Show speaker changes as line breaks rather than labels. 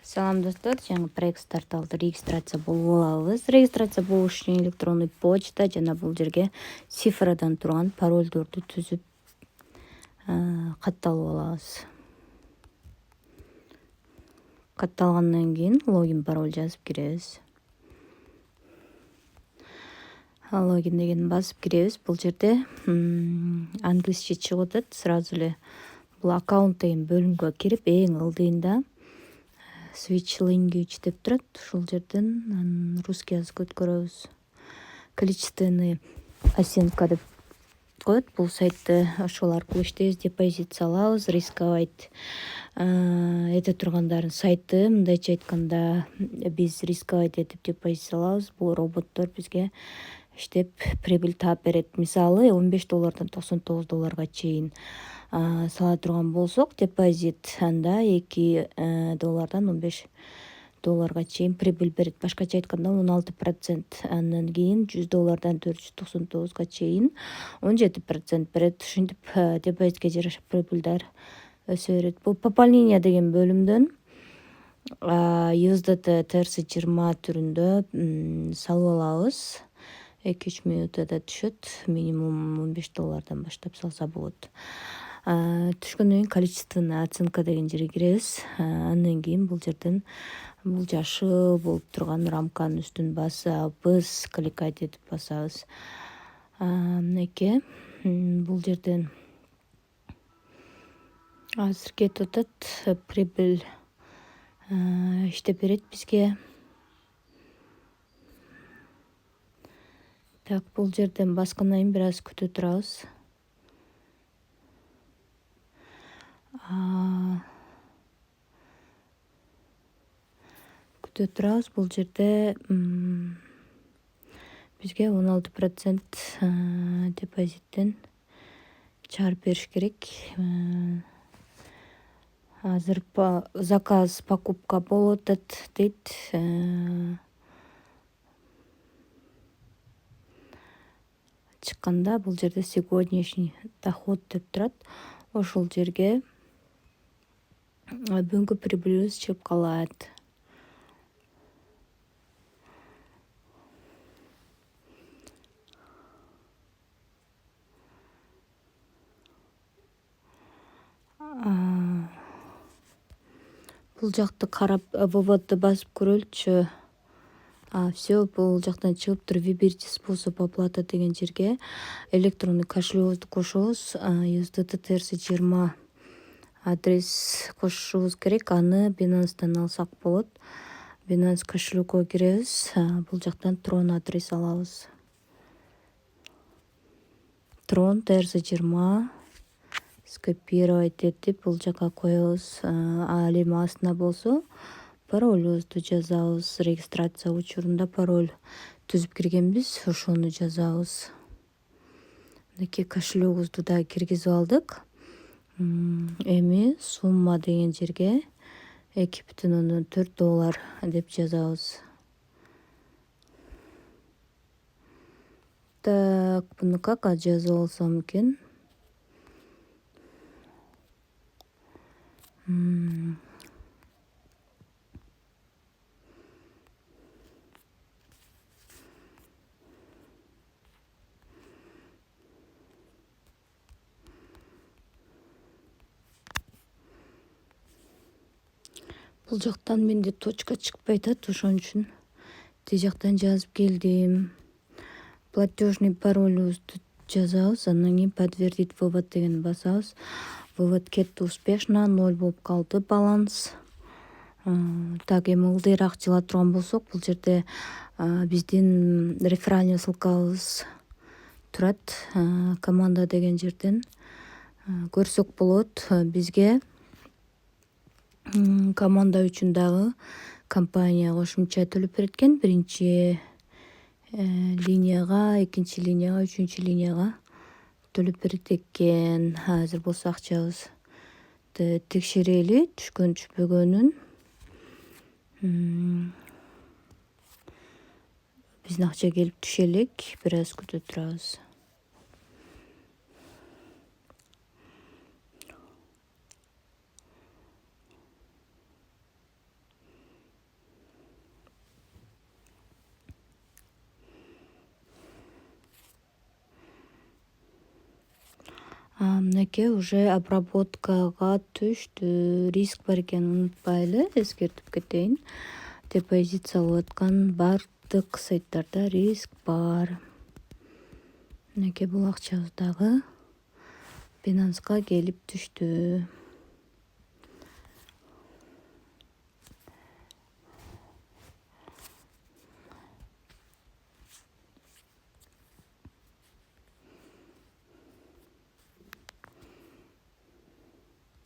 Салам достор, жаңы проект старталды. Регистрация болуп алабыз. Регистрация болуш үчүн электрондук почта жана бул жерге цифрадан турган паролдорду түзүп катталып алабыз. Катталгандан кийин логин пароль жазып киребиз. Логин деген басып киребиз. Бул жерде англисче чыгып атат. Сразу эле бул аккаунт деген бөлүмгө кирип, эң ылдыйында switch language деп турат. Ушул жерден русский язык өткөрөбүз. Количественный оценка деп коет. Бул сайтты ошол аркылуу иштейбиз. Депозит салабыз, рисковать эте тургандардын сайты. Мындайча айтканда, биз рисковать этип депозит салабыз. Бул роботтор бизге иштеп прибыль таап берет. Мисалы, $15 $99 чейин сала турган болсок, депозит анда $2 $15 чейин прибыль берет. Башкача айтканда 16%, андан кийин $100 $499 чейин 17% берет. Ушинтип депозитке жараша прибыльдар өсө берет. Бул пополнение деген бөлүмдөн USDT TRC20 түрүндө салып алабыз. 2-3 минутада түшөт. Минимум $15 баштап салса болот. Түшкөндөн кийин количественная оценка деген жерге киребиз. Андан кийин бул жерден бул жашыл болуп турган рамканын үстүн басабыз, кликать этип басабыз. Мынакей бул жерден азыр кетип атат. Прибыль иштеп берет бизге. Так, бул жерден баскандан кийин бир аз күтө турабыз. Бул жерде бизге 16% депозиттен чыгарып бериш керек. Азыр заказ покупка болуп атат дейт. Чыкканда бул жерде сегодняшний доход деп турат. Ошол жерге бүгүнкү прибылибиз чыгып калат. Бул жакты карап выводду басып көрөлүчү. Все, бул жактан чыгып туруп выберите способ оплаты деген жерге электрондук кошелегибизди кошобуз. USDT TRC20 адрес кошушубуз керек. Аны Binance'дан алсак болот. Binance кошелекке киребиз. Бул жактан Tron адрес алабыз. Tron TRC20 скопировать этип бул жака коебуз. Ал эми астына болсо паролубузду жазабыз. Регистрация учурунда пароль түзүп киргенбиз, ошону жазабыз. Мынакей кошелегибизди да киргизип алдык. Эми сумма деген жерге $2,4 деп жазабыз. Так, буну как жазып алсам экен? Бул жактан менде точка чыкпай атат, ошон үчүн тиги жактан жазып келдим. Платежный паролубузду жазабыз, андан кийин подтвердить вывод деген басабыз. Вывод кетти успешно, 0 болуп калды баланс. Так, эми ылдыйраак жыла турган болсок, бул жерде биздин реферальный ссылкабыз турат. Команда деген жерден көрсөк болот. Бизге команда үчүн дагы компания кошумча төлөп берет экен. Биринчи линияга, экинчи линияга, үчүнчү линияга төлөп берет экен. Азыр болсо акчабызды текшерели, түшкөн түшпөгөнүн. Биздин акча келип түшө элек, бир аз күтө турабыз. Мынакей уже обработкага түштү. Риск бар экенин унутпайлы, эскертип кетейин. Депозит салып аткан бардык сайттарда риск бар. Мынакей бул акчабыз дагы Binance'га келип түштү.